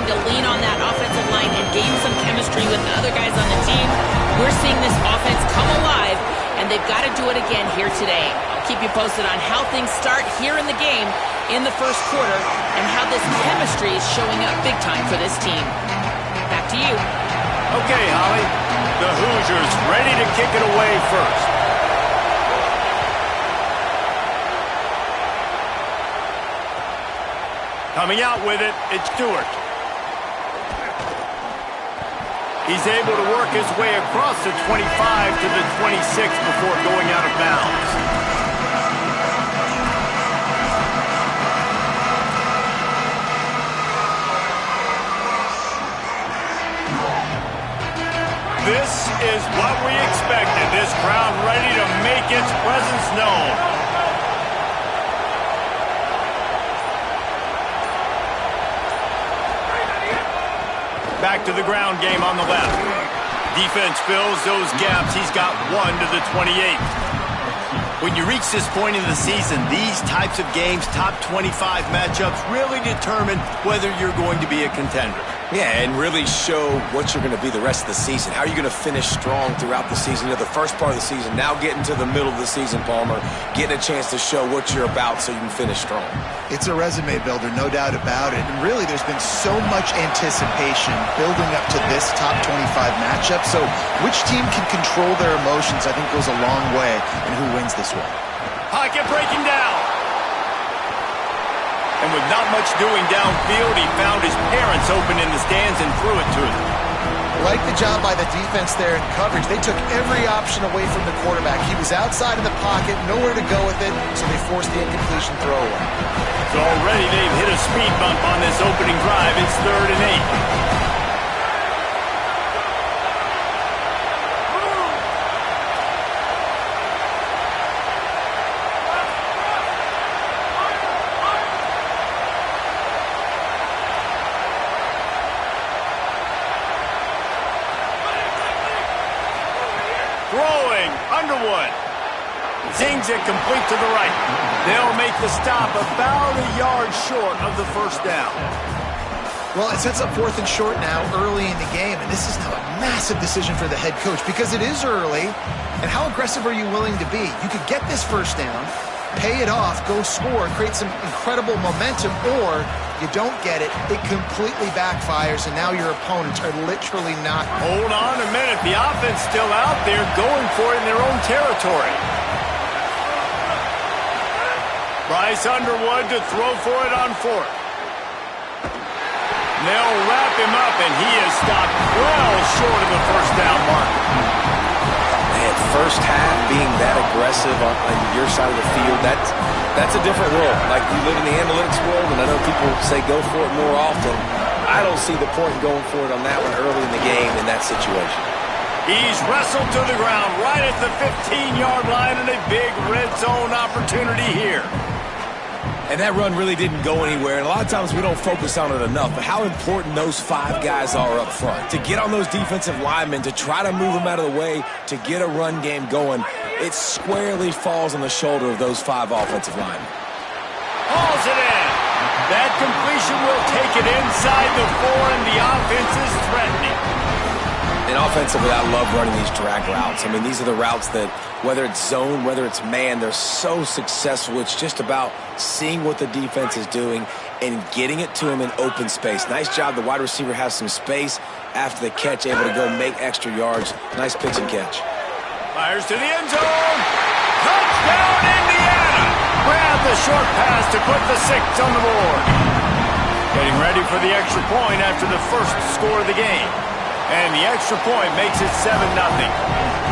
to lean on that offensive line and gain some chemistry with the other guys on the team. We're seeing this offense come alive, and they've got to do it again here today. I'll keep you posted on how things start here in the game in the first quarter and how this chemistry is showing up big time for this team. Back to you. Okay, Holly. The Hoosiers ready to kick it away first. Coming out with it, it's Stewart. He's able to work his way across the 25 to the 26 before going out of bounds. This is what we expected. This crowd ready to make its presence known. Back to the ground game on the left. Defense fills those gaps. He's got 1 to the 28. When you reach this point in the season, these types of games, top 25 matchups, really determine whether you're going to be a contender. Yeah, and really show what you're going to be the rest of the season. How are you going to finish strong throughout the season? You know, the first part of the season, now getting to the middle of the season, Palmer, getting a chance to show what you're about so you can finish strong. It's a resume builder, no doubt about it. And really, there's been so much anticipation building up to this top 25 matchup. So which team can control their emotions, I think, goes a long way in who wins this one. Pocket breaking down. And with not much doing downfield, he found his parents open in the stands and threw it to them. Like the job by the defense there in coverage. They took every option away from the quarterback. He was outside of the pocket, nowhere to go with it, so they forced the incompletion throwaway. So already they've hit a speed bump on this opening drive. It's 3rd and 8. Underwood zings it complete to the right. They'll make the stop about a yard short of the first down. Well, it sets up 4th and short now early in the game, and this is now a massive decision for the head coach because it is early. And how aggressive are you willing to be? You could get this first down, pay it off, go score, create some incredible momentum, or you don't get it, it completely backfires, and now your opponents are literally not. Hold on a minute. The offense still out there going for it in their own territory. Bryce Underwood to throw for it on 4th. They'll wrap him up, and he is stopped well short of the first down mark. Man, first half being that aggressive on your side of the field, that's a different world. Like, we live in the analytics world, and I know people say go for it more often. I don't see the point in going for it on that one early in the game in that situation. He's wrestled to the ground right at the 15-yard line, and a big red zone opportunity here. And that run really didn't go anywhere, and a lot of times we don't focus on it enough, but how important those 5 guys are up front. To get on those defensive linemen, to try to move them out of the way, to get a run game going, it squarely falls on the shoulder of those 5 offensive linemen. Hauls it in. That completion will take it inside the 4, and the offense is threatening. And offensively, I love running these drag routes. I mean, these are the routes that, whether it's zone, whether it's man, they're so successful. It's just about seeing what the defense is doing and getting it to him in open space. Nice job. The wide receiver has some space after the catch, able to go make extra yards. Nice pitch and catch. Fires to the end zone. Touchdown, Indiana. Grab the short pass to put the 6 on the board. Getting ready for the extra point after the first score of the game. And the extra point makes it 7-0.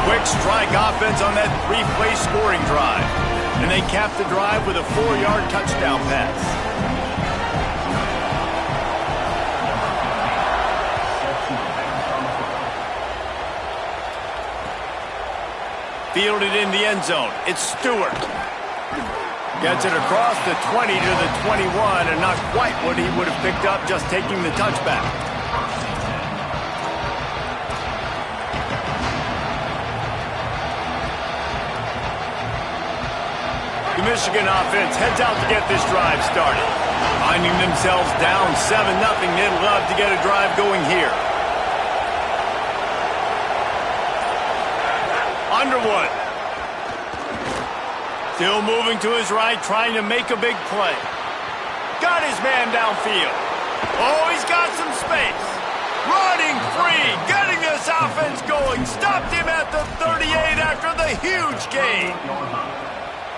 Quick strike offense on that 3-play scoring drive. And they cap the drive with a 4-yard touchdown pass. Fielded in the end zone. It's Stewart. Gets it across the 20 to the 21, and not quite what he would have picked up just taking the touchback. The Michigan offense heads out to get this drive started. On Finding themselves down 7-0, they'd love to get a drive going here. Underwood. Still moving to his right, trying to make a big play. Got his man downfield. Oh, he's got some space. Running free, getting this offense going. Stopped him at the 38 after the huge gain.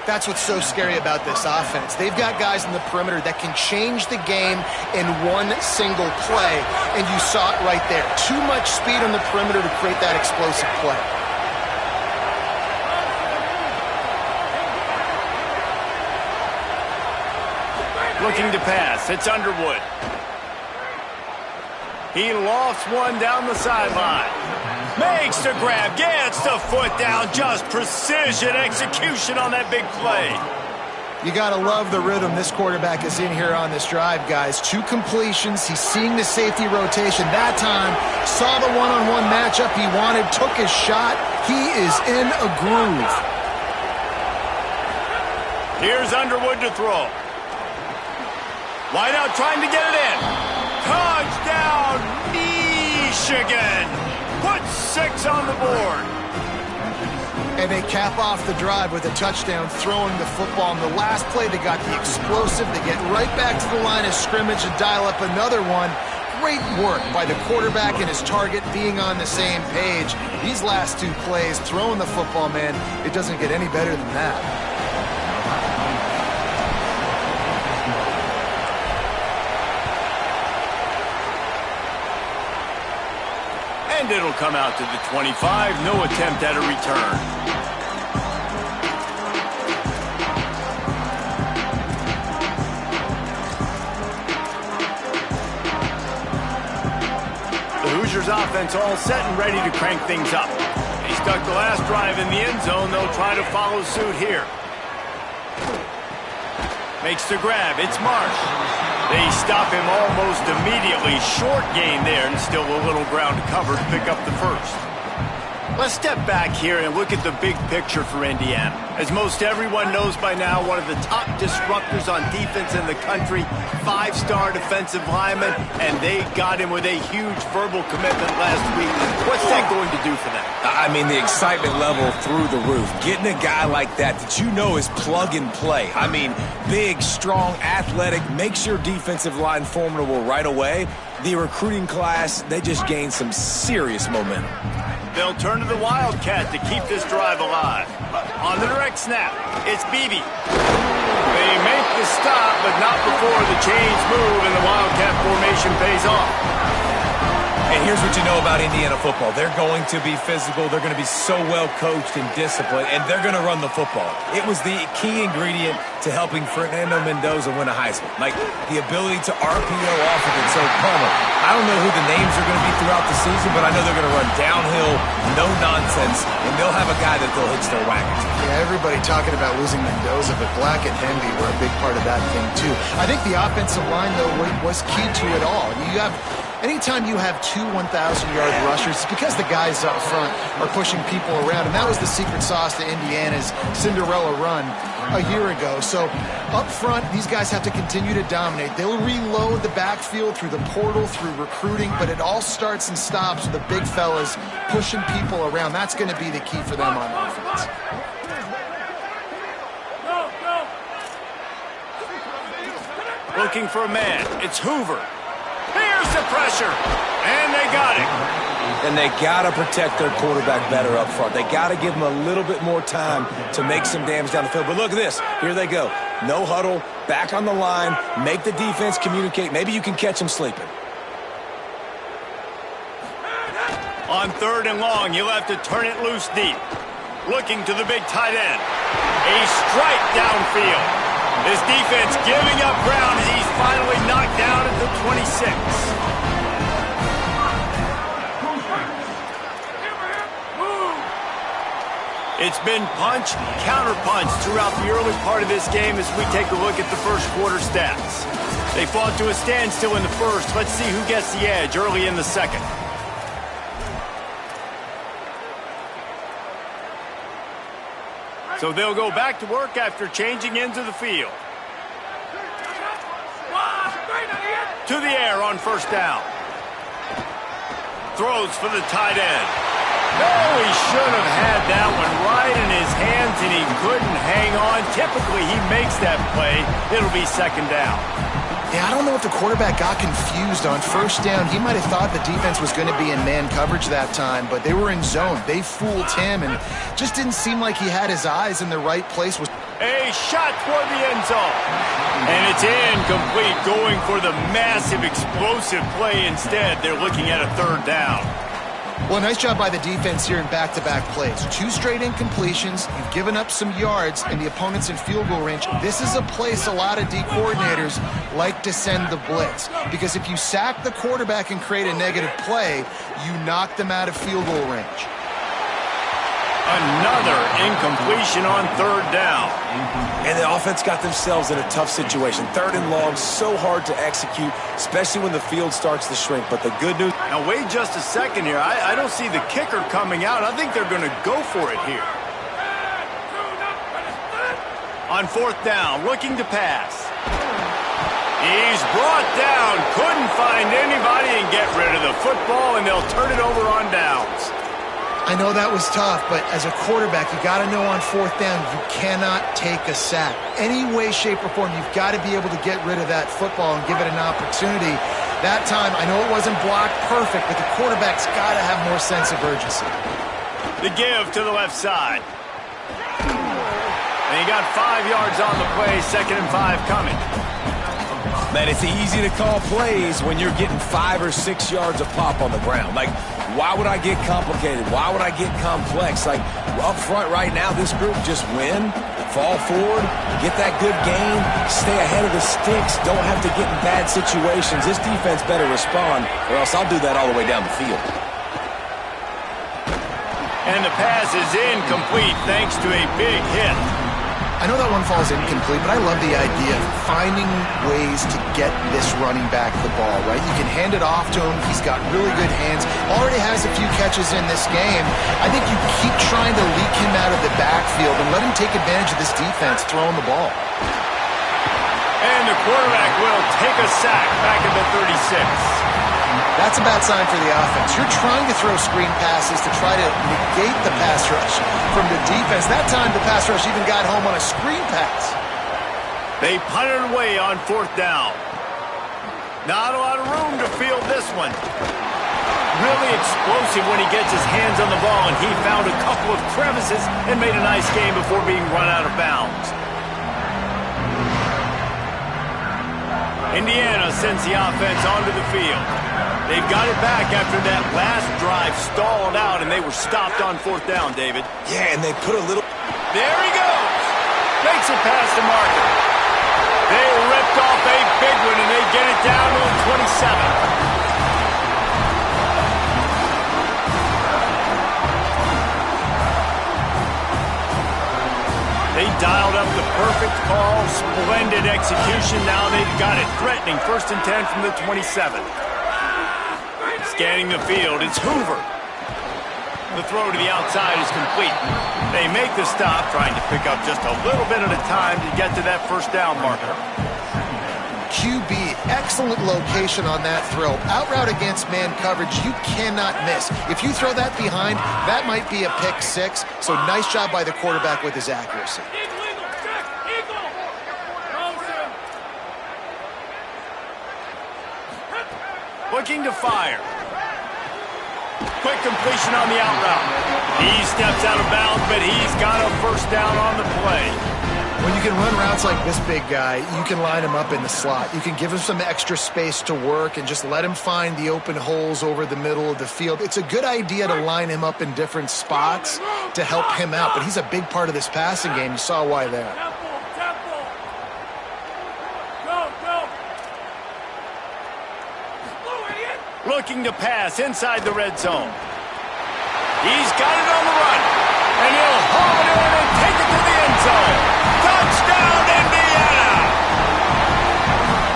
That's what's so scary about this offense. They've got guys in the perimeter that can change the game in one single play, and you saw it right there. Too much speed on the perimeter to create that explosive play. Looking to pass, it's Underwood. He lofts one down the sideline. Makes the grab, gets the foot down, just precision execution on that big play. You got to love the rhythm this quarterback is in here on this drive, guys. 2 completions. He's seeing the safety rotation. That time, saw the one-on-one matchup he wanted, took his shot. He is in a groove. Here's Underwood to throw. Wide out trying to get it in. Touchdown, Michigan. Put 6 on the board. And they cap off the drive with a touchdown, throwing the football. In the last play, they got the explosive. They get right back to the line of scrimmage and dial up another one. Great work by the quarterback and his target being on the same page. These last 2 plays, throwing the football, man, it doesn't get any better than that. And it'll come out to the 25. No attempt at a return. The Hoosiers offense all set and ready to crank things up. They stuck the last drive in the end zone. They'll try to follow suit here. Makes the grab. It's Marsh. They stop him almost immediately. Short gain there, and still a little ground to cover to pick up the first. Let's step back here and look at the big picture for Indiana. As most everyone knows by now, one of the top disruptors on defense in the country, 5-star defensive lineman, and they got him with a huge verbal commitment last week. What's that going to do for them? I mean, the excitement level through the roof. Getting a guy like that you know is plug and play. I mean, big, strong, athletic, makes your defensive line formidable right away. The recruiting class, they just gained some serious momentum. They'll turn to the Wildcat to keep this drive alive. On the direct snap, it's Beebe. They make the stop, but not before the chains move and the Wildcat formation pays off. And here's what you know about Indiana football. They're going to be physical. They're going to be so well coached and disciplined, and they're going to run the football. It was the key ingredient to helping Fernando Mendoza win a Heisman. Like, the ability to RPO off of it. So, Palmer, I don't know who the names are going to be throughout the season, but I know they're going to run downhill, no nonsense, and they'll have a guy that they'll hitch their wagons. Yeah, everybody talking about losing Mendoza, but Black and Henry were a big part of that thing, too. I think the offensive line, though, was key to it all. Anytime you have 2 1,000-yard rushers, it's because the guys up front are pushing people around, and that was the secret sauce to Indiana's Cinderella run a year ago. So up front, these guys have to continue to dominate. They'll reload the backfield through the portal, through recruiting, but it all starts and stops with the big fellas pushing people around. That's going to be the key for them on offense. Looking for a man. It's Hoover. Here's the pressure, and they got it. And they got to protect their quarterback better up front. They got to give him a little bit more time to make some damage down the field. But look at this. Here they go. No huddle, back on the line, make the defense communicate. Maybe you can catch them sleeping. On 3rd and long, you'll have to turn it loose deep. Looking to the big tight end. A strike downfield. This defense giving up ground as he's finally knocked down at the 26. It's been punch, counter-punch throughout the early part of this game as we take a look at the first quarter stats. They fought to a standstill in the first. Let's see who gets the edge early in the second. So they'll go back to work after changing into the field. To the air on first down. Throws for the tight end. No, he should have had that one right in his hands, and he couldn't hang on. Typically, he makes that play. It'll be second down. Yeah, I don't know if the quarterback got confused on first down. He might have thought the defense was going to be in man coverage that time, but they were in zone. They fooled him, and just didn't seem like he had his eyes in the right place. A shot toward the end zone. And it's incomplete, going for the massive, explosive play instead. They're looking at a third down. Well, nice job by the defense here in back-to-back plays. 2 straight incompletions. You've given up some yards, and the opponent's in field goal range. This is a place a lot of D coordinators like to send the blitz, because if you sack the quarterback and create a negative play, you knock them out of field goal range. Another incompletion on third down. And the offense got themselves in a tough situation. Third and long, so hard to execute, especially when the field starts to shrink. But the good news... Now, wait just a second here. I don't see the kicker coming out. I think they're going to go for it here. On fourth down, looking to pass. He's brought down. Couldn't find anybody and get rid of the football, and they'll turn it over on downs. I know that was tough, but as a quarterback, you got to know on fourth down, you cannot take a sack. Any way, shape, or form, you've got to be able to get rid of that football and give it an opportunity. That time, I know it wasn't blocked perfect, but the quarterback's got to have more sense of urgency. The give to the left side. And he got 5 yards on the play, 2nd and 5 coming. Man, it's easy to call plays when you're getting 5 or 6 yards of pop on the ground. Like, why would I get complicated? Why would I get complex? Like, up front right now, this group just win, fall forward, get that good gain, stay ahead of the sticks, don't have to get in bad situations. This defense better respond, or else I'll do that all the way down the field. And the pass is incomplete thanks to a big hit. I know that one falls incomplete, but I love the idea of finding ways to get this running back the ball, right? You can hand it off to him. He's got really good hands. Already has a few catches in this game. I think you keep trying to leak him out of the backfield and let him take advantage of this defense throwing the ball. And the quarterback will take a sack back at the 36. That's a bad sign for the offense. You're trying to throw screen passes to try to negate the pass rush from the defense. That time, the pass rush even got home on a screen pass. They punted away on fourth down. Not a lot of room to field this one. Really explosive when he gets his hands on the ball, and he found a couple of crevices and made a nice game before being run out of bounds. Indiana sends the offense onto the field. They've got it back after that last drive stalled out, and they were stopped on fourth down, David. Yeah, and they put a little... There he goes. Makes it past the marker. They ripped off a big one, and they get it down to the 27. They dialed up the perfect call, splendid execution. Now they've got it, threatening 1st and 10 from the 27. Scanning the field, it's Hoover. The throw to the outside is complete. They make the stop, trying to pick up just a little bit at a time to get to that first down marker. QB, excellent location on that throw. Out route against man coverage, you cannot miss. If you throw that behind, that might be a pick 6. So nice job by the quarterback with his accuracy. Looking to fire. Quick completion on the out route. He steps out of bounds, but he's got a first down on the play. When you can run routes like this big guy, you can line him up in the slot. You can give him some extra space to work and just let him find the open holes over the middle of the field. It's a good idea to line him up in different spots to help him out, but he's a big part of this passing game. You saw why there. Looking to pass inside the red zone. He's got it on the run, and he'll haul it in and take it to the end zone. Touchdown, Indiana!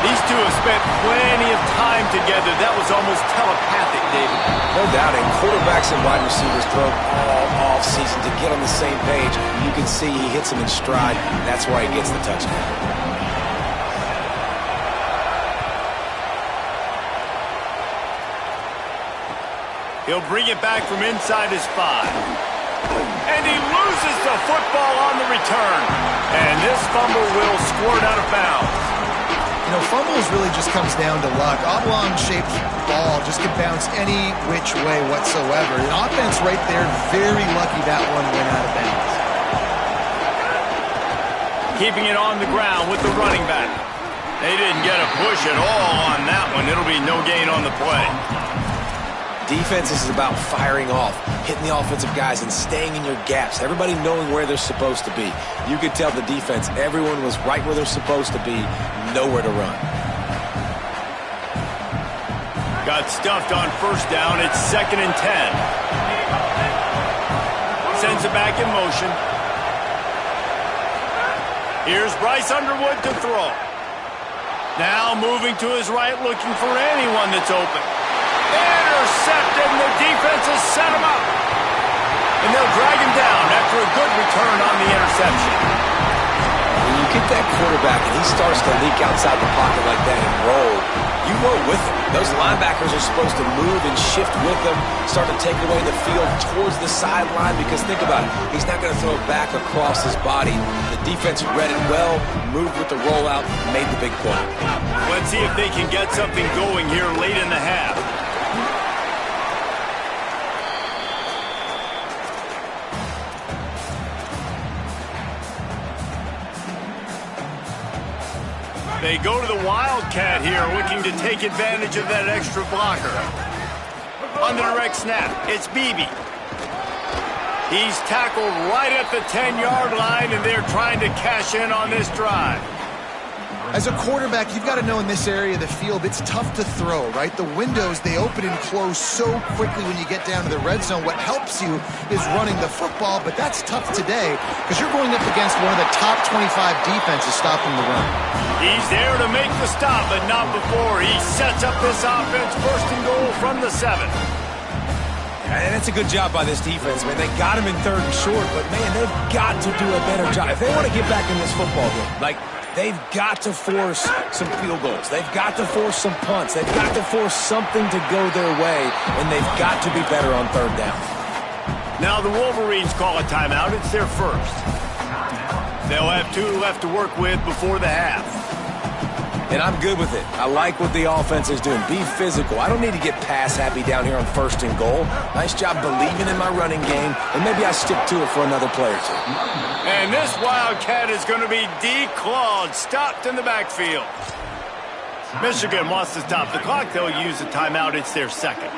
These two have spent plenty of time together. That was almost telepathic, David. No doubt, and quarterbacks and wide receivers throw all off season to get on the same page. You can see he hits them in stride. That's why he gets the touchdown. He'll bring it back from inside his 5. And he loses the football on the return. And this fumble will squirt out of bounds. You know, fumbles really just comes down to luck. Oblong-shaped ball just can bounce any which way whatsoever. The offense right there, very lucky that one went out of bounds. Keeping it on the ground with the running back. They didn't get a push at all on that one. It'll be no gain on the play. Defense is about firing off, hitting the offensive guys and staying in your gaps. Everybody knowing where they're supposed to be. You could tell the defense, everyone was right where they're supposed to be, nowhere to run. Got stuffed on first down. It's 2nd and 10. Sends it back in motion. Here's Bryce Underwood to throw. Now moving to his right, looking for anyone that's open. Intercepted, and the defense has set him up. And they'll drag him down after a good return on the interception. When you get that quarterback and he starts to leak outside the pocket like that and roll, you roll with him. Those linebackers are supposed to move and shift with him, start to take away the field towards the sideline, because think about it, he's not going to throw it back across his body. The defense read it well, moved with the rollout, made the big play. Let's see if they can get something going here late in the half. They go to the Wildcat here, looking to take advantage of that extra blocker. On the direct snap, it's Beebe. He's tackled right at the 10-yard line, and they're trying to cash in on this drive. As a quarterback, you've got to know in this area of the field, it's tough to throw, right? The windows, they open and close so quickly when you get down to the red zone. What helps you is running the football, but that's tough today because you're going up against one of the top 25 defenses stopping the run. He's there to make the stop, but not before. He sets up this offense, 1st and goal from the 7. And it's a good job by this defense, man. They got him in 3rd and short, but, man, they've got to do a better job. If they want to get back in this football game, they've got to force some field goals. They've got to force some punts. They've got to force something to go their way, and they've got to be better on 3rd down. Now the Wolverines call a timeout. It's their first. They'll have 2 left to work with before the half. And I'm good with it. I like what the offense is doing. Be physical. I don't need to get pass happy down here on 1st and goal. Nice job believing in my running game, and maybe I stick to it for another play or 2. And this Wildcat is going to be declawed, stopped in the backfield. Michigan wants to stop the clock. They'll use a timeout. It's their 2nd.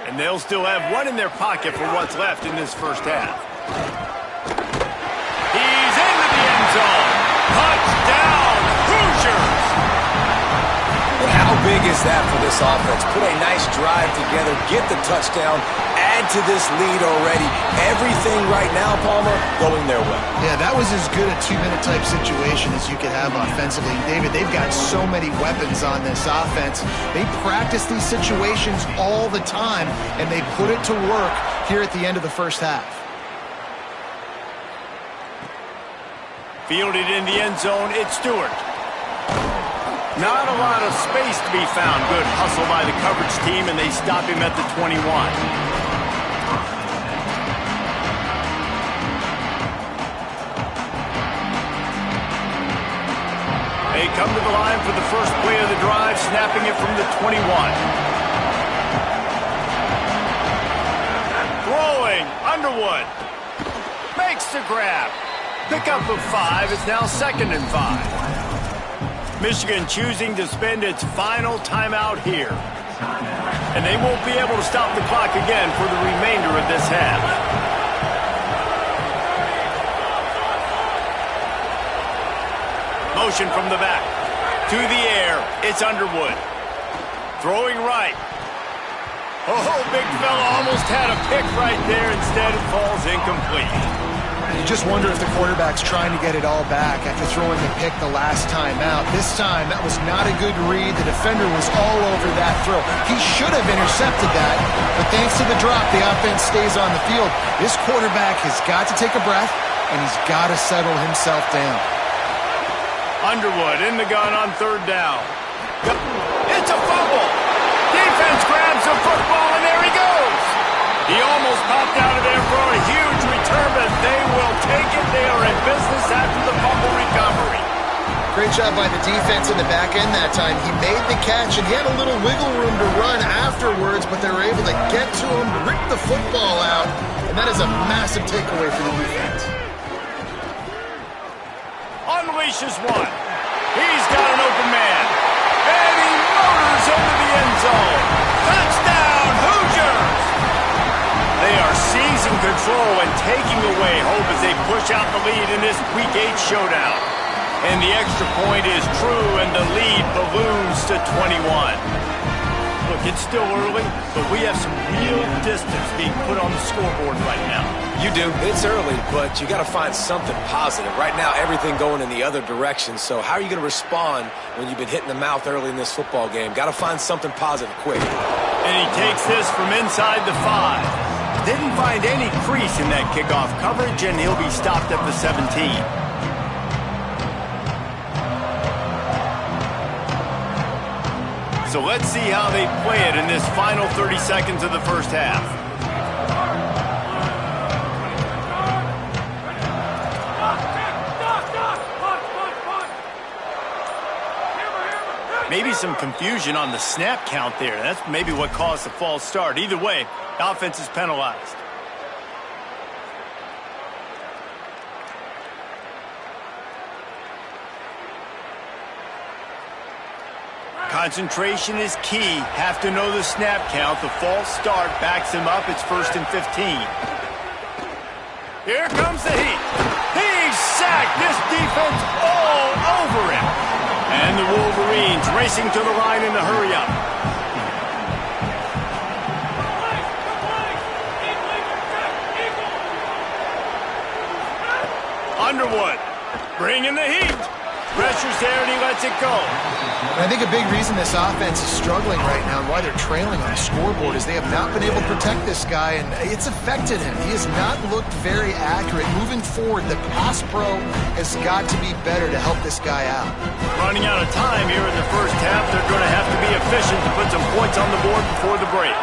And they'll still have 1 in their pocket for what's left in this first half. He's into the end zone. Touchdown, Hoosiers! And how big is that for this offense? Put a nice drive together, get the touchdown, add to this lead already. Everything right now, Palmer, going their way. Yeah, that was as good a 2-minute type situation as you could have offensively. David, they've got so many weapons on this offense. They practice these situations all the time, and they put it to work here at the end of the first half. Fielded in the end zone, it's Stewart. Not a lot of space to be found. Good hustle by the coverage team, and they stop him at the 21. They come to the line for the first play of the drive, snapping it from the 21. Throwing, Underwood. Makes the grab. Pickup of 5. It's now 2nd and 5. Michigan choosing to spend its final timeout here. And they won't be able to stop the clock again for the remainder of this half. Motion from the back. To the air. It's Underwood. Throwing right. Oh, big fella almost had a pick right there. Instead, it falls incomplete. You just wonder if the quarterback's trying to get it all back after throwing the pick the last time out. This time, that was not a good read. The defender was all over that throw. He should have intercepted that, but thanks to the drop, the offense stays on the field. This quarterback has got to take a breath, and he's got to settle himself down. Underwood in the gun on 3rd down. It's a fumble. Defense grabs the football, and there he goes. popped out of there for a huge return, but they will take it. They are in business after the fumble recovery. Great job by the defense in the back end that time. He made the catch, and he had a little wiggle room to run afterwards, but they were able to get to him, rip the football out, and that is a massive takeaway for the defense. Unleashes one. He's got an open man. And he motors into the end zone. Touchdown, Hoosiers! They are seizing control and taking away hope as they push out the lead in this Week 8 showdown. And the extra point is true, and the lead balloons to 21. Look, it's still early, but we have some real distance being put on the scoreboard right now. You do. It's early, but you got to find something positive. Right now, everything going in the other direction. So how are you going to respond when you've been hit in the mouth early in this football game? Got to find something positive quick. And he takes this from inside the 5. Didn't find any crease in that kickoff coverage, and he'll be stopped at the 17. So let's see how they play it in this final 30 seconds of the first half. Maybe some confusion on the snap count there. That's maybe what caused the false start. Either way, the offense is penalized. Concentration is key. Have to know the snap count. The false start backs him up. It's 1st and 15. Here comes the heat. He's sacked. This defense all over him. And the Wolverines racing to the line in the hurry-up. Underwood bringing the heat. Pressure's there, and he lets it go. And I think a big reason this offense is struggling right now and why they're trailing on the scoreboard is they have not been able to protect this guy, and it's affected him. He has not looked very accurate. Moving forward, the pass pro has got to be better to help this guy out. Running out of time here in the first half. They're going to have to be efficient to put some points on the board before the break.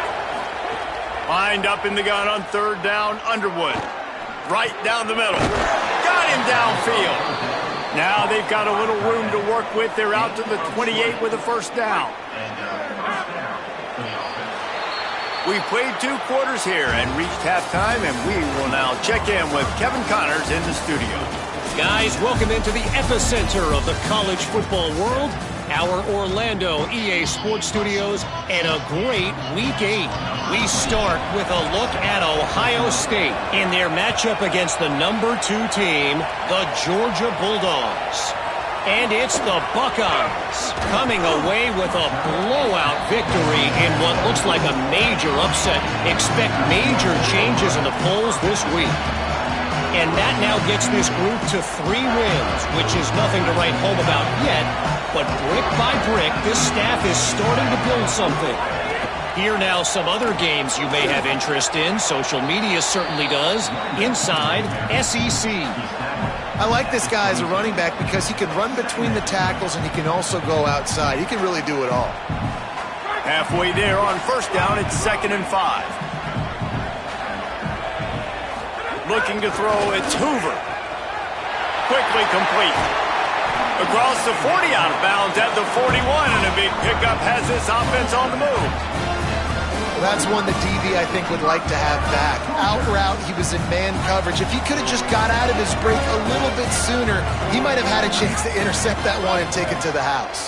Lined up in the gun on 3rd down, Underwood. Right down the middle. Got him downfield. Now they've got a little room to work with. They're out to the 28 with a first down. We've played 2 quarters here and reached halftime, and we will now check in with Kevin Connors in the studio. Guys, welcome into the epicenter of the college football world, our Orlando EA Sports Studios, and a great Week 8. We start with a look at Ohio State in their matchup against the number 2 team, the Georgia Bulldogs. And it's the Buckeyes coming away with a blowout victory in what looks like a major upset. Expect major changes in the polls this week. And that now gets this group to 3 wins, which is nothing to write home about yet. But brick by brick, this staff is starting to build something. Here now some other games you may have interest in. Social media certainly does. Inside SEC. I like this guy as a running back because he can run between the tackles and he can also go outside. He can really do it all. Halfway there on first down, it's 2nd and 5. Looking to throw, it's Hoover. Quickly complete. Across the 40, out of bounds at the 41, and a big pickup has this offense on the move. Well, that's one that DB, I think, would like to have back. Out route, he was in man coverage. If he could have just got out of his break a little bit sooner, he might have had a chance to intercept that one and take it to the house.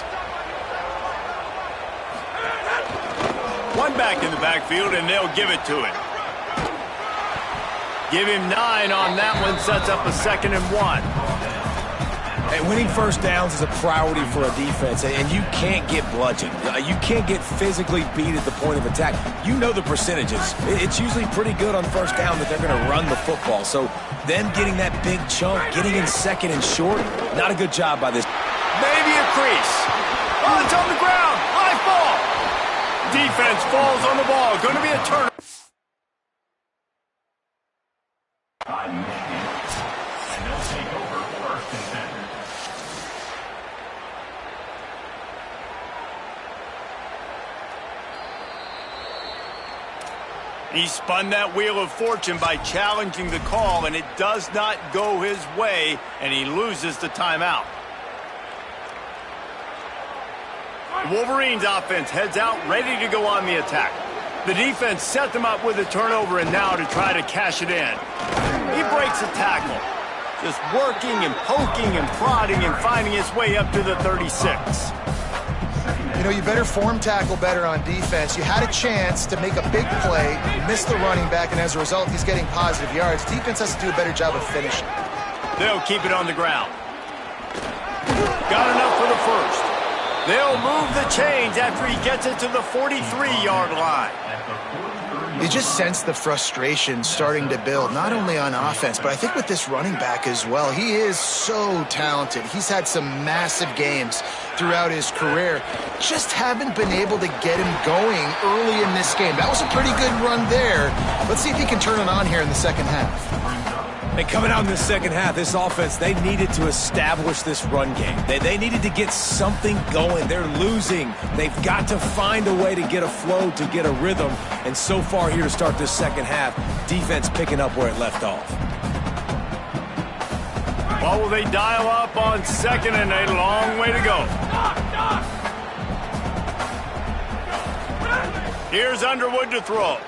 One back in the backfield, and they'll give it to him. Give him 9 on that one, sets up a 2nd and 1. Hey, winning first downs is a priority for a defense, and you can't get bludgeoned. You can't get physically beat at the point of attack. You know the percentages. It's usually pretty good on first down that they're going to run the football. So them getting that big chunk, getting in 2nd and short, not a good job by this. Maybe a crease. Oh, it's on the ground. High ball. Defense falls on the ball. Going to be a turnover. He spun that wheel of fortune by challenging the call, and it does not go his way, and he loses the timeout. The Wolverines offense heads out, ready to go on the attack. The defense set them up with a turnover, and now to try to cash it in. He breaks a tackle, just working and poking and prodding and finding his way up to the 36. You know, you better form tackle better on defense. You had a chance to make a big play, missed the running back, and as a result, he's getting positive yards. Defense has to do a better job of finishing. They'll keep it on the ground. Got enough for the first. They'll move the chains after he gets it to the 43-yard line. You just sense the frustration starting to build, not only on offense, but I think with this running back as well. He is so talented. He's had some massive games throughout his career. Just haven't been able to get him going early in this game. That was a pretty good run there. Let's see if he can turn it on here in the second half. And coming out in the second half, this offense, they needed to establish this run game. They needed to get something going. They're losing. They've got to find a way to get a flow, to get a rhythm. And so far here to start this second half, defense picking up where it left off. Well, will they dial up on second and a long way to go? Here's Underwood to throw.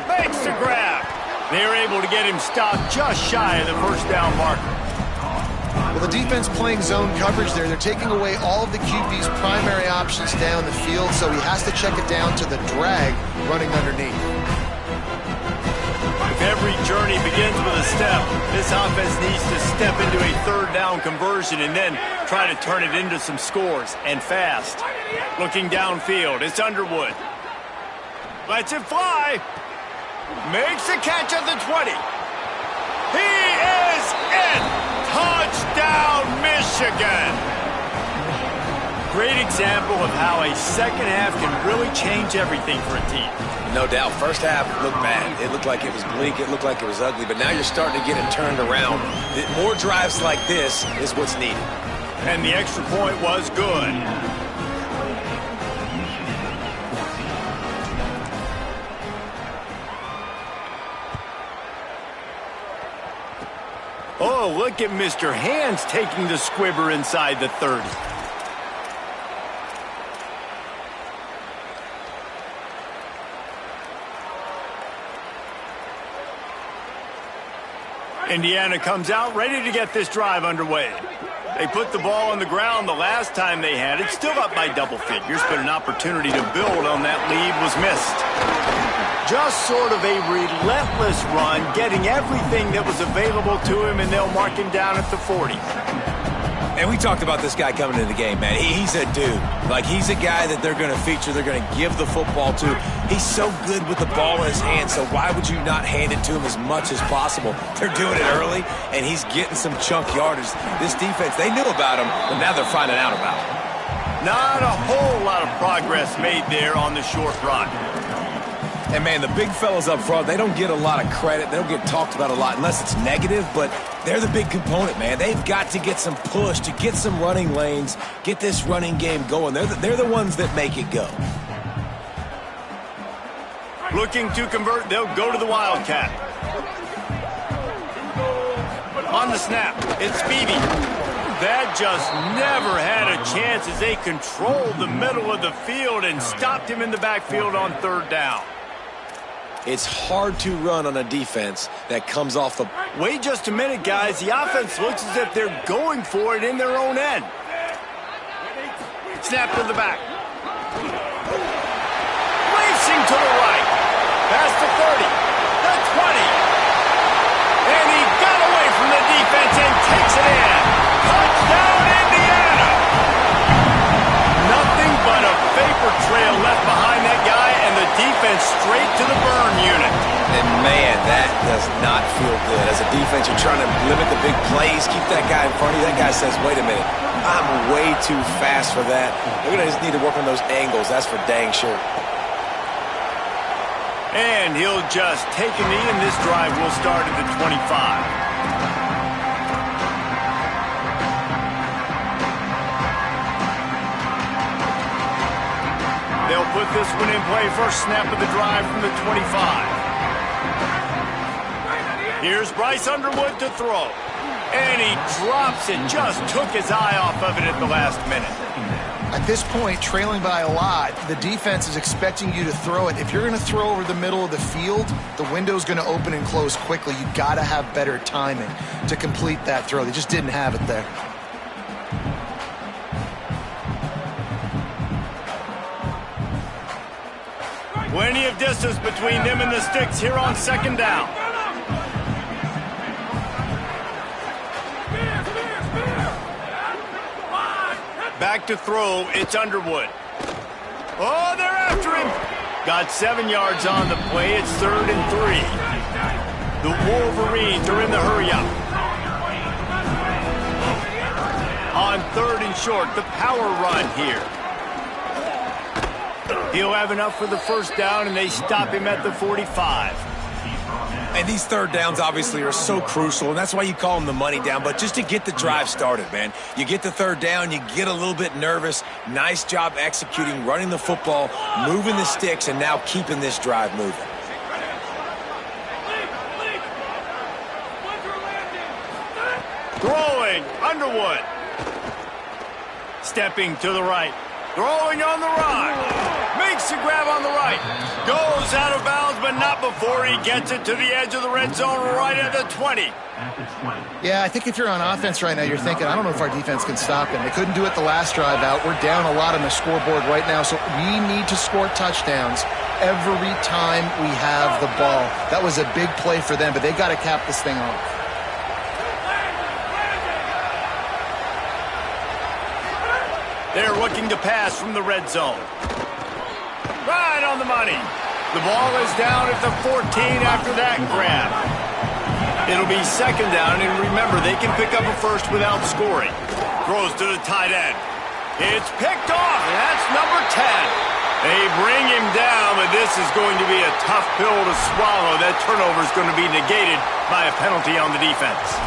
Makes the grab. They're able to get him stopped just shy of the first down marker. Well, the defense playing zone coverage there. They're taking away all of the QB's primary options down the field, so he has to check it down to the drag running underneath. If every journey begins with a step, this offense needs to step into a third down conversion and then try to turn it into some scores, and fast. Looking downfield, it's Underwood. Lets it fly. Makes the catch at the 20. He is in. Touchdown, Michigan. Great example of how a second half can really change everything for a team. No doubt. First half looked bad. It looked like it was bleak. It looked like it was ugly. But now you're starting to get it turned around. More drives like this is what's needed. And the extra point was good. Oh, look at Mr. Hands taking the squibber inside the 30. Indiana comes out ready to get this drive underway. They put the ball on the ground the last time they had it, still up by double figures, but an opportunity to build on that lead was missed. Just sort of a relentless run, getting everything that was available to him, and they'll mark him down at the 40. And we talked about this guy coming into the game, man. He's a dude. Like, he's a guy that they're going to feature, they're going to give the football to. He's so good with the ball in his hand, so why would you not hand it to him as much as possible? They're doing it early, and he's getting some chunk yardage. This defense, they knew about him, but now they're finding out about him. Not a whole lot of progress made there on the short run. And, man, the big fellas up front, they don't get a lot of credit. They don't get talked about a lot unless it's negative, but they're the big component, man. They've got to get some push, to get some running lanes, get this running game going. They're the ones that make it go. Looking to convert, they'll go to the Wildcat. On the snap, it's Beebe. That just never had a chance as they controlled the middle of the field and stopped him in the backfield on third down. It's hard to run on a defense that comes off the... Wait just a minute, guys. The offense looks as if they're going for it in their own end. Snap to the back. Racing to the right. Past the 30. The 20. And he got away from the defense and takes it in. Touchdown, Indiana. Nothing but a vapor trail left behind that guy, and the defense straight to the burn unit. And, man, that does not feel good. As a defense, you're trying to limit the big plays, keep that guy in front of you. That guy says, wait a minute, I'm way too fast for that. They're going to just need to work on those angles. That's for dang sure. And he'll just take a knee, and this drive will start at the 25. They'll they'll put this one in play. First snap of the drive from the 25. Here's Bryce Underwood to throw. And he drops it. Just took his eye off of it at the last minute. At this point, trailing by a lot, the defense is expecting you to throw it. If you're going to throw over the middle of the field, the window's going to open and close quickly. You got to have better timing to complete that throw. They just didn't have it there. Plenty of distance between them and the sticks here on second down. Back to throw, it's Underwood. Oh, they're after him. Got 7 yards on the play. It's 3rd and 3. The Wolverines are in the hurry-up. On 3rd and short, the power run here. He'll have enough for the first down, and they stop him at the 45. And these third downs obviously are so crucial, and that's why you call them the money down. But just to get the drive started, man, you get the third down, you get a little bit nervous. Nice job executing, running the football, moving the sticks, and now keeping this drive moving. Throwing, Underwood. Stepping to the right. Throwing on the run. Makes the grab on the right. Goes out of bounds, but not before he gets it to the edge of the red zone right at the 20. Yeah, I think if you're on offense right now, you're thinking, I don't know if our defense can stop him. They couldn't do it the last drive out. We're down a lot on the scoreboard right now, so we need to score touchdowns every time we have the ball. That was a big play for them, but they got to cap this thing off. They're looking to pass from the red zone. Right on the money. The ball is down at the 14 after that grab. It'll be second down, and remember, they can pick up a first without scoring. Throws to the tight end. It's picked off, and that's number 10. They bring him down, but this is going to be a tough pill to swallow. That turnover is going to be negated by a penalty on the defense.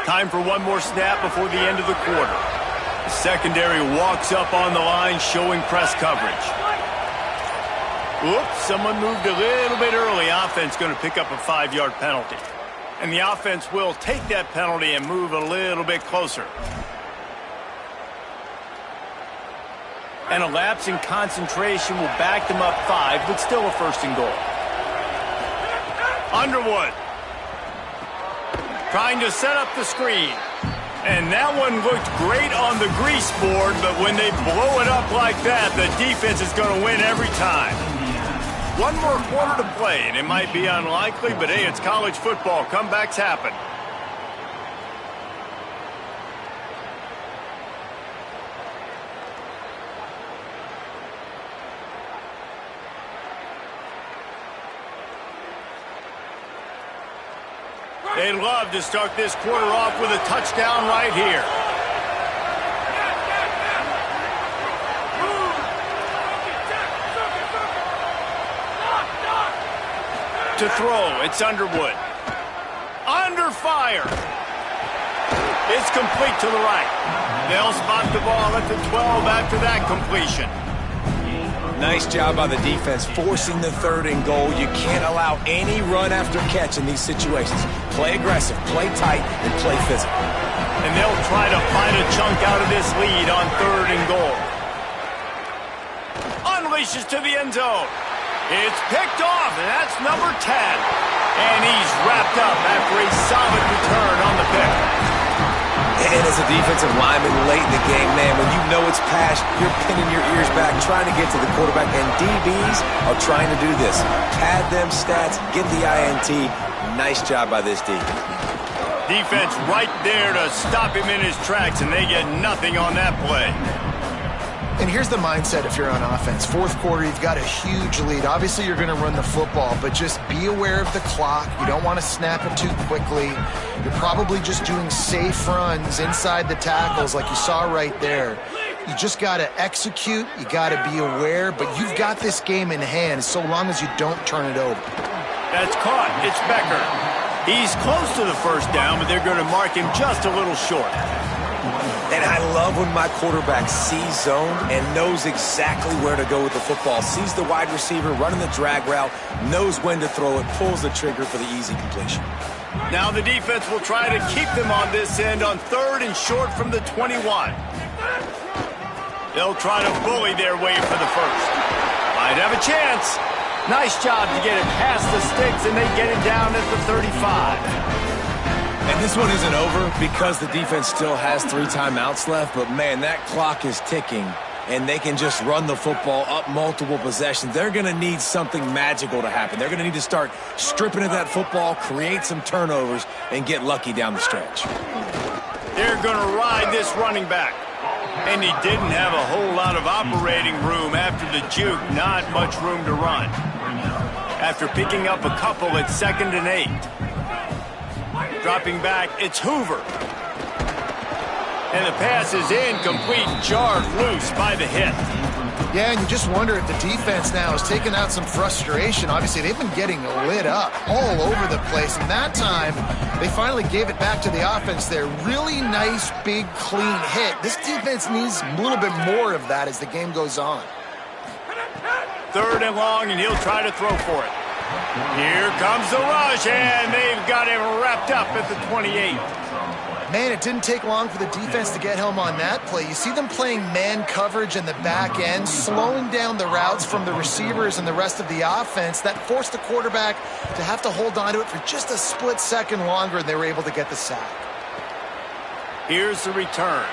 Time for one more snap before the end of the quarter. The secondary walks up on the line, showing press coverage. Oops, someone moved a little bit early. Offense going to pick up a 5-yard penalty. And the offense will take that penalty and move a little bit closer. And a lapse in concentration will back them up 5, but still a 1st and goal. Underwood. Trying to set up the screen. And that one looked great on the grease board, but when they blow it up like that, the defense is going to win every time. One more quarter to play, and it might be unlikely, but hey, it's college football. Comebacks happen. They'd love to start this quarter off with a touchdown right here. To throw, it's Underwood. Under fire. It's complete to the right. They'll spot the ball at the 12 after that completion. Nice job by the defense forcing the 3rd and goal. You can't allow any run after catch in these situations. Play aggressive, play tight, and play physical. And they'll try to fight a chunk out of this lead on 3rd and goal. Unleashes to the end zone. It's picked off, and that's number 10. And he's wrapped up after a solid return on the pick. And as a defensive lineman late in the game, man, when you know it's past, you're pinning your ears back, trying to get to the quarterback, and DBs are trying to do this. Pad them stats, get the INT. Nice job by this D. Defense right there to stop him in his tracks, and they get nothing on that play. And here's the mindset if you're on offense. 4th quarter, you've got a huge lead. Obviously, you're going to run the football, but just be aware of the clock. You don't want to snap it too quickly. You're probably just doing safe runs inside the tackles like you saw right there. You just got to execute. You got to be aware, but you've got this game in hand so long as you don't turn it over. That's caught. It's Becker. He's close to the first down, but they're going to mark him just a little short. And I love when my quarterback sees zone and knows exactly where to go with the football. Sees the wide receiver running the drag route, knows when to throw it, pulls the trigger for the easy completion. Now the defense will try to keep them on this end on 3rd and short from the 21. They'll try to bully their way for the first. Might have a chance. Nice job to get it past the sticks, and they get it down at the 35. And this one isn't over because the defense still has 3 timeouts left, but man, that clock is ticking, and they can just run the football up multiple possessions. They're going to need something magical to happen. They're going to need to start stripping at that football, create some turnovers, and get lucky down the stretch. They're going to ride this running back. And he didn't have a whole lot of operating room after the juke. Not much room to run. After picking up a couple at 2nd and 8. Dropping back, it's Hoover. And the pass is incomplete, jarred loose by the hit. Yeah, and you just wonder if the defense now is taking out some frustration. Obviously, they've been getting lit up all over the place. And that time, they finally gave it back to the offense there. Really nice, big, clean hit. This defense needs a little bit more of that as the game goes on. 3rd and long, and he'll try to throw for it. Here comes the rush, and they've got him wrapped up at the 28. Man, it didn't take long for the defense to get home on that play. You see them playing man coverage in the back end, slowing down the routes from the receivers and the rest of the offense. That forced the quarterback to have to hold on to it for just a split second longer, and they were able to get the sack. Here's the return.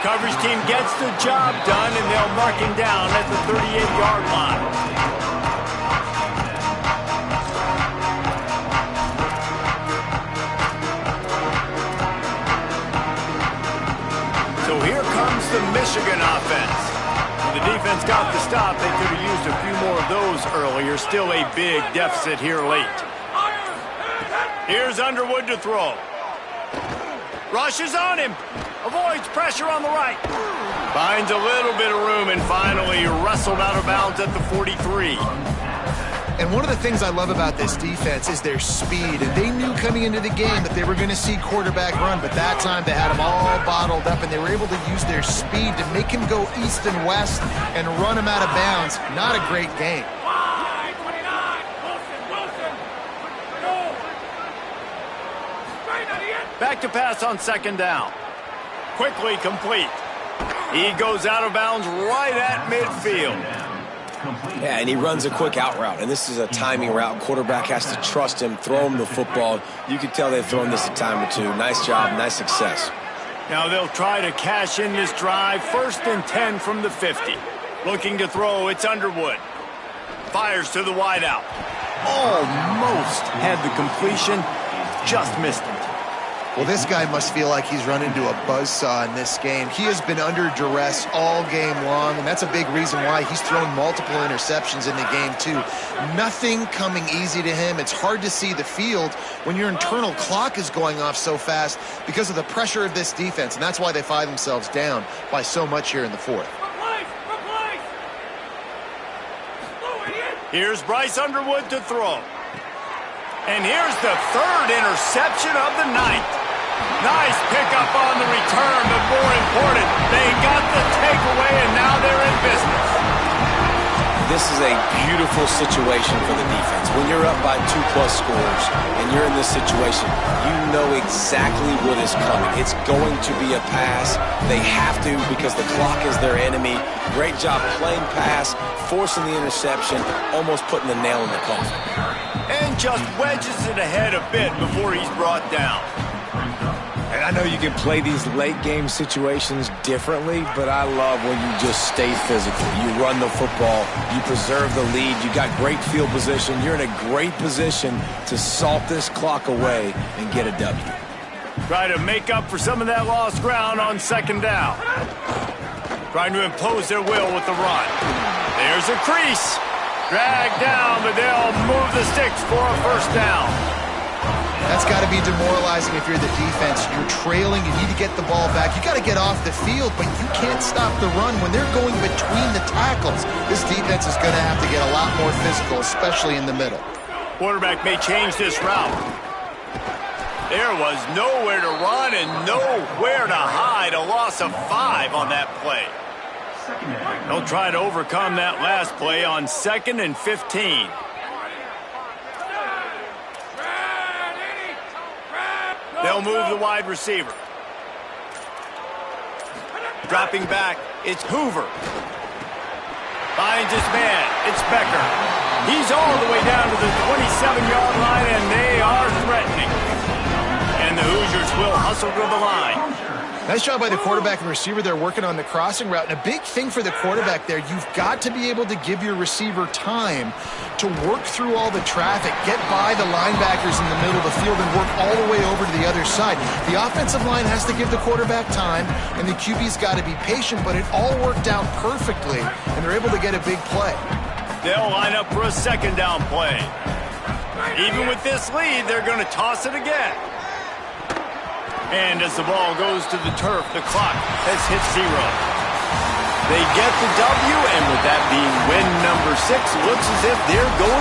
Coverage team gets the job done, and they'll mark him down at the 38-yard line. So here comes the Michigan offense. When the defense got the stop, they could have used a few more of those earlier. Still a big deficit here late. Here's Underwood to throw. Rushes on him. Avoids pressure on the right. Finds a little bit of room and finally wrestled out of bounds at the 43. And one of the things I love about this defense is their speed. And they knew coming into the game that they were going to see quarterback run, but that time they had him all bottled up, and they were able to use their speed to make him go east and west and run him out of bounds. Not a great game. Back to pass on 2nd down. Quickly complete. He goes out of bounds right at midfield. Yeah, and he runs a quick out route, and this is a timing route. Quarterback has to trust him, throw him the football. You can tell they've thrown this a time or two. Nice job, nice success. Now they'll try to cash in this drive. 1st and 10 from the 50. Looking to throw, it's Underwood. Fires to the wideout. Almost had the completion, just missed it. Well, this guy must feel like he's run into a buzzsaw in this game. He has been under duress all game long, and that's a big reason why he's thrown multiple interceptions in the game, too. Nothing coming easy to him. It's hard to see the field when your internal clock is going off so fast because of the pressure of this defense, and that's why they find themselves down by so much here in the 4th. Here's Bryce Underwood to throw. And here's the 3rd interception of the night. Nice pickup on the return, but more important, they got the takeaway, and now they're in business. This is a beautiful situation for the defense. When you're up by 2+ scores and you're in this situation, you know exactly what is coming. It's going to be a pass. They have to because the clock is their enemy. Great job playing pass, forcing the interception, almost putting the nail in the coffin. And just wedges it ahead a bit before he's brought down. And I know you can play these late game situations differently, but I love when you just stay physical. You run the football, you preserve the lead, you got great field position. You're in a great position to salt this clock away and get a W. Try to make up for some of that lost ground on 2nd down. Trying to impose their will with the run. There's a crease. Dragged down, but they'll move the sticks for a 1st down. That's got to be demoralizing if you're the defense. You're trailing. You need to get the ball back. You got to get off the field, but you can't stop the run when they're going between the tackles. This defense is going to have to get a lot more physical, especially in the middle. Quarterback may change this route. There was nowhere to run and nowhere to hide. A loss of 5 on that play. They'll try to overcome that last play on 2nd and 15. They'll move the wide receiver. Dropping back, it's Hoover. Finds his man, it's Becker. He's all the way down to the 27-yard line, and they are threatening. And the Hoosiers will hustle to the line. Nice job by the quarterback and receiver there working on the crossing route. And a big thing for the quarterback there, you've got to be able to give your receiver time to work through all the traffic, get by the linebackers in the middle of the field, and work all the way over to the other side. The offensive line has to give the quarterback time, and the QB's got to be patient, but it all worked out perfectly, and they're able to get a big play. They'll line up for a 2nd down play. Even with this lead, they're going to toss it again. And as the ball goes to the turf, the clock has hit 0. They get the W, and with that being win number 6, looks as if they're going